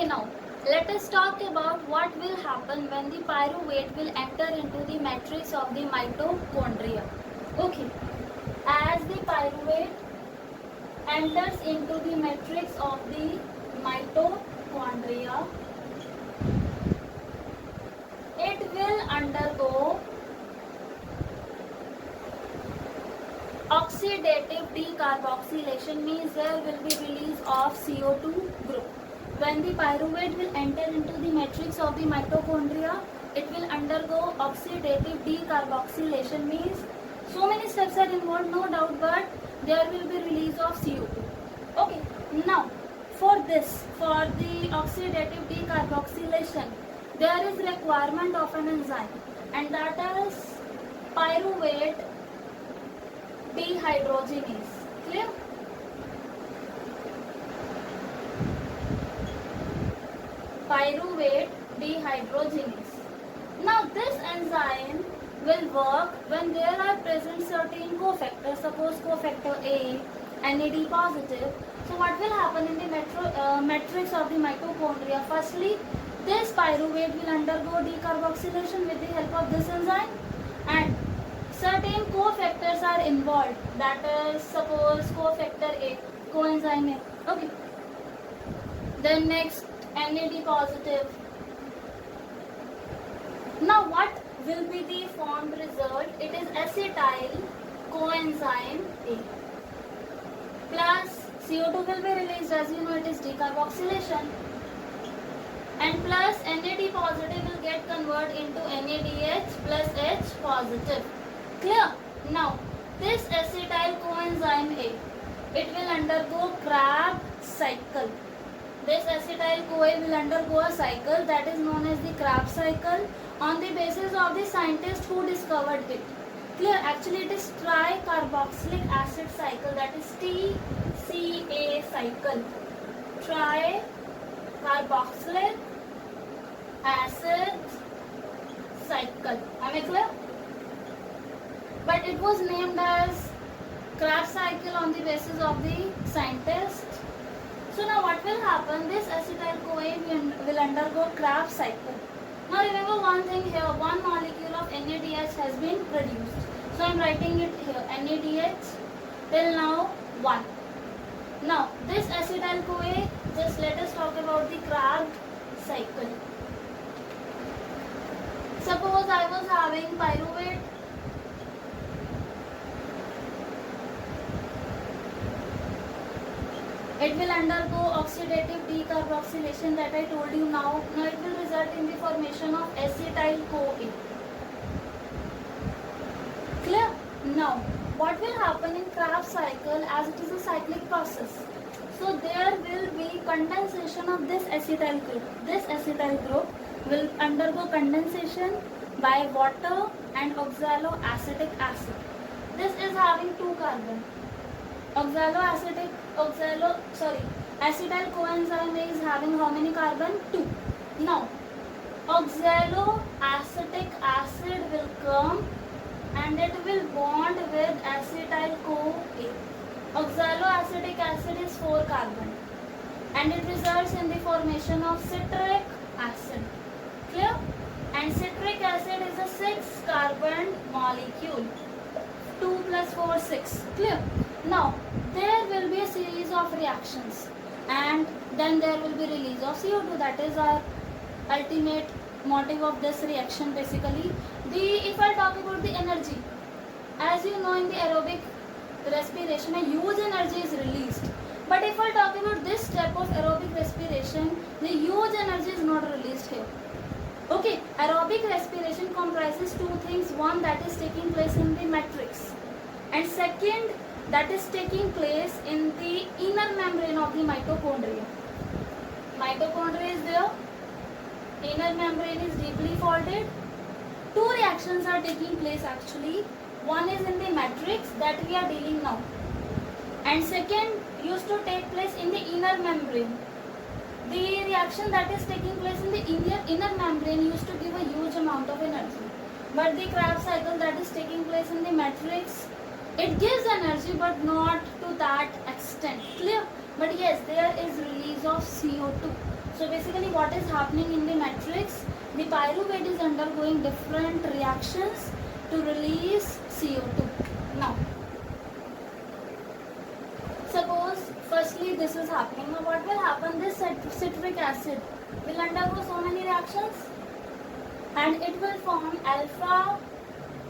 Okay, now let us talk about what will happen when the pyruvate will enter into the matrix of the mitochondria. Okay, as the pyruvate enters into the matrix of the mitochondria, it will undergo oxidative decarboxylation, means there will be release of CO2 group. When the pyruvate will enter into the matrix of the mitochondria, it will undergo oxidative decarboxylation, means so many steps are involved, no doubt, but there will be release of CO2. Okay, now for this, for the oxidative decarboxylation, there is requirement of an enzyme, and that is pyruvate dehydrogenase. Clear? Pyruvate dehydrogenase. Now this enzyme will work when there are present certain cofactors, suppose cofactor A, NAD positive. So what will happen in the matrix of the mitochondria? Firstly, this pyruvate will undergo decarboxylation with the help of this enzyme, and certain cofactors are involved, that is suppose cofactor A, coenzyme A. Okay. Then next, NAD positive. Now what will be the formed result? It is acetyl coenzyme A plus CO2 will be released, as you know it is decarboxylation, and plus NAD positive will get converted into NADH plus H positive. Clear? Now this acetyl coenzyme A, it will undergo Krebs cycle. This acetyl CoA will undergo a cycle that is known as the Krebs cycle, on the basis of the scientist who discovered it. Clear? Actually it is tricarboxylic acid cycle, that is TCA cycle. Tricarboxylic acid cycle. Am I clear? But it was named as Krebs cycle on the basis of the scientist. So now what will happen? This acetyl CoA will undergo Krebs cycle. Now remember one thing here, one molecule of NADH has been produced. So I am writing it here, NADH till now 1. Now this acetyl CoA, just let us talk about the Krebs cycle. Suppose I was having pyruvate, it will undergo oxidative decarboxylation that I told you now. Now it will result in the formation of acetyl CoA. Clear? Now what will happen in Krebs cycle, as it is a cyclic process? So there will be condensation of this acetyl group. This acetyl group will undergo condensation by water and oxaloacetic acid. This is having 2 carbon. Acetyl coenzyme is having how many carbon? 2. Now oxaloacetic acid will come and it will bond with acetyl CoA. Oxaloacetic acid is 4 carbon and it results in the formation of citric acid. Clear? And citric acid is a 6 carbon molecule. 2 plus 4, 6. Clear? Now there will be a series of reactions and then there will be release of CO2. That is our ultimate motive of this reaction basically. If I talk about the energy, as you know in the aerobic respiration a huge energy is released, but if I talk about this step of aerobic respiration, the huge energy is not released here. Okay, aerobic respiration comprises 2 things. One, that is taking place in the matrix, and second, that is taking place in the inner membrane of the mitochondria. Mitochondria is there, inner membrane is deeply folded. 2 reactions are taking place actually. One is in the matrix that we are dealing now, and second used to take place in the inner membrane. The reaction that is taking place in the inner membrane used to give a huge amount of energy, but the Krebs cycle that is taking place in the matrix, it gives energy but not to that extent. Clear? But yes, there is release of CO2. So basically what is happening in the matrix, the pyruvate is undergoing different reactions to release CO2. Now suppose firstly this is happening. Now what will happen, this citric acid will undergo so many reactions and it will form alpha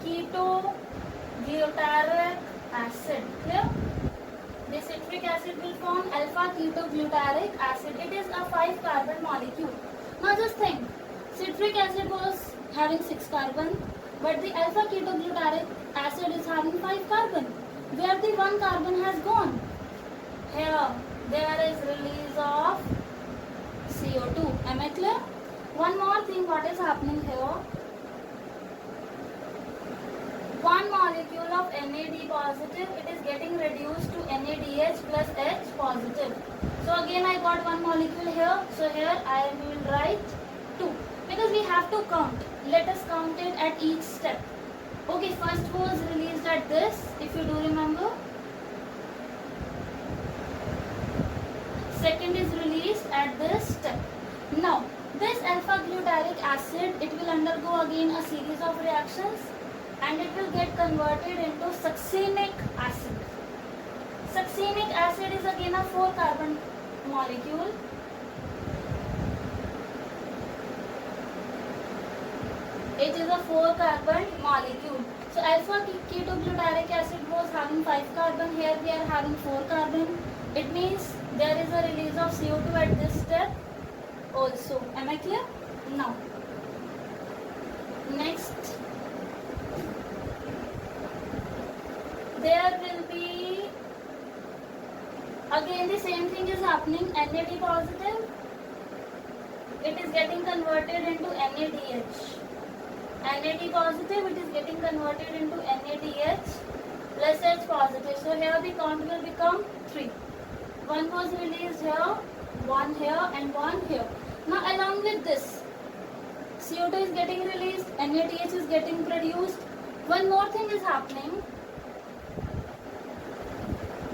ketoglutaric acid. Clear? The citric acid will form alpha ketoglutaric acid. It is a 5 carbon molecule. Now just think, citric acid was having 6 carbon, but the alpha ketoglutaric acid is having 5 carbon. Where the 1 carbon has gone? Here, there is release of CO2. Am I clear? One more thing, what is happening here? One molecule of NAD positive, it is getting reduced to NADH plus H positive. So again I got one molecule here. So here I will write 2. Because we have to count. Let us count it at each step. Okay, first was released at this, if you do remember. Second is released at this step. Now, this alpha glutaric acid, it will undergo again a series of reactions and it will get converted into succinic acid. Succinic acid is again a 4 carbon molecule. It is a 4 carbon molecule. So alpha ketoglutaric acid was having 5 carbon. Here we are having 4 carbon. It means there is a release of CO2 at this step also. Am I clear? Now, next, there will be again the same thing is happening. NAD positive, it is getting converted into NADH. NAD positive, it is getting converted into NADH plus H positive. So here the count will become 3. One was released here, one here and one here. Now along with this, CO2 is getting released, NADH is getting produced. One more thing is happening.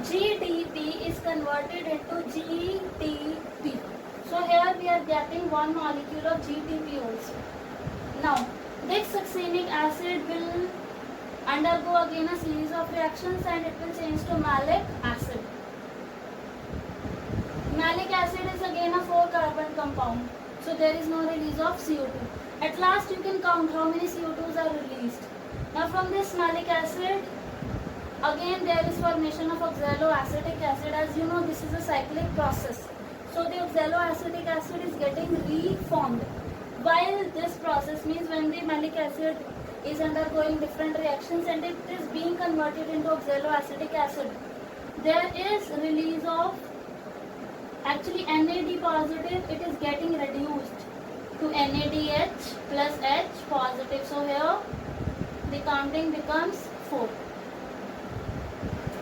GDP is converted into GTP. So here we are getting one molecule of GTP also. Now this succinic acid will undergo again a series of reactions and it will change to malic acid. Malic acid is again a 4 carbon compound. So there is no release of CO2. At last you can count how many CO2s are released. Now from this malic acid, again there is formation of oxaloacetic acid. As you know, this is a cyclic process. So the oxaloacetic acid is getting reformed. While this process means when the malic acid is undergoing different reactions and it is being converted into oxaloacetic acid, there is release of actually NAD positive, it is getting reduced to NADH plus H positive. So here the counting becomes 4.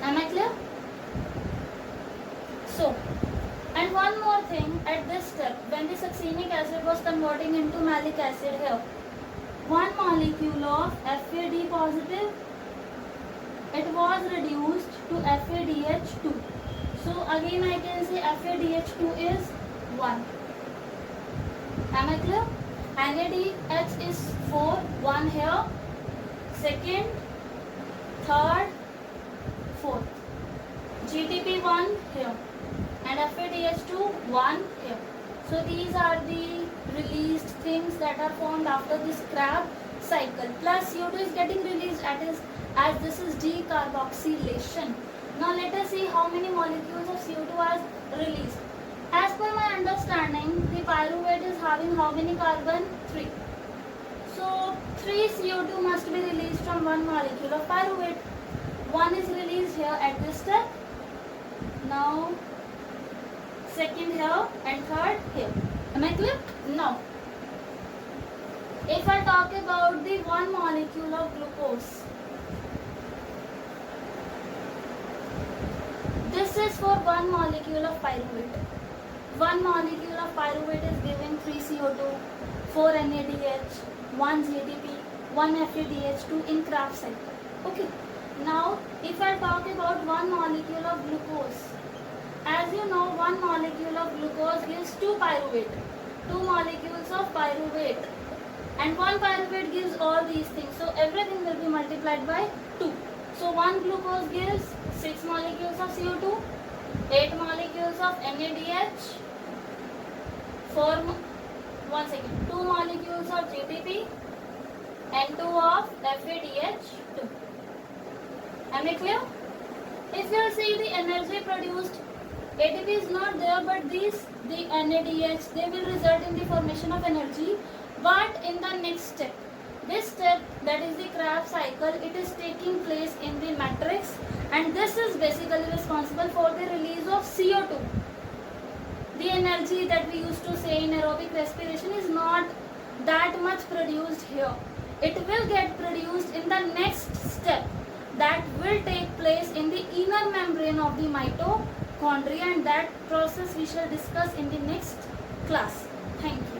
Am I clear? So, and one more thing at this step, when the succinic acid was converting into malic acid here, one molecule of FAD positive, it was reduced to FADH2. So again I can say FADH2 is 1. Am I clear? NADH is 4, 1 here, second, third, fourth. GTP 1 here and FADH2 1 here. So these are the released things that are formed after this Krebs cycle. Plus CO2 is getting released as this is decarboxylation. Now let us see how many molecules of CO2 are released. As per my understanding, the pyruvate is having how many carbon? 3. So 3 CO2 must be released from one molecule of pyruvate. One is released here at this step. Now second here and third here. Am I clear? Now, if I talk about the one molecule of glucose, this is for one molecule of pyruvate. One molecule of pyruvate is giving 3 CO2, 4 NADH, 1 GDP, 1 FADH2 in Krebs cycle. Okay. Now, if I talk about one molecule of glucose, As you know, one molecule of glucose gives 2 pyruvate, 2 molecules of pyruvate, and 1 pyruvate gives all these things. So everything will be multiplied by 2. So 1 glucose gives 6 molecules of CO2, 8 molecules of NADH, 2 molecules of GTP, and 2 of FADH2. Am I clear? If you see the energy produced, ATP is not there, but the NADH, they will result in the formation of energy. But in the next step, this step, that is the Krebs cycle, it is taking place in the matrix, and this is basically responsible for the release of CO2. The energy that we used to say in aerobic respiration is not that much produced here. It will get produced in the next step, that will take place in the inner membrane of the mitochondria, and that process we shall discuss in the next class. Thank you.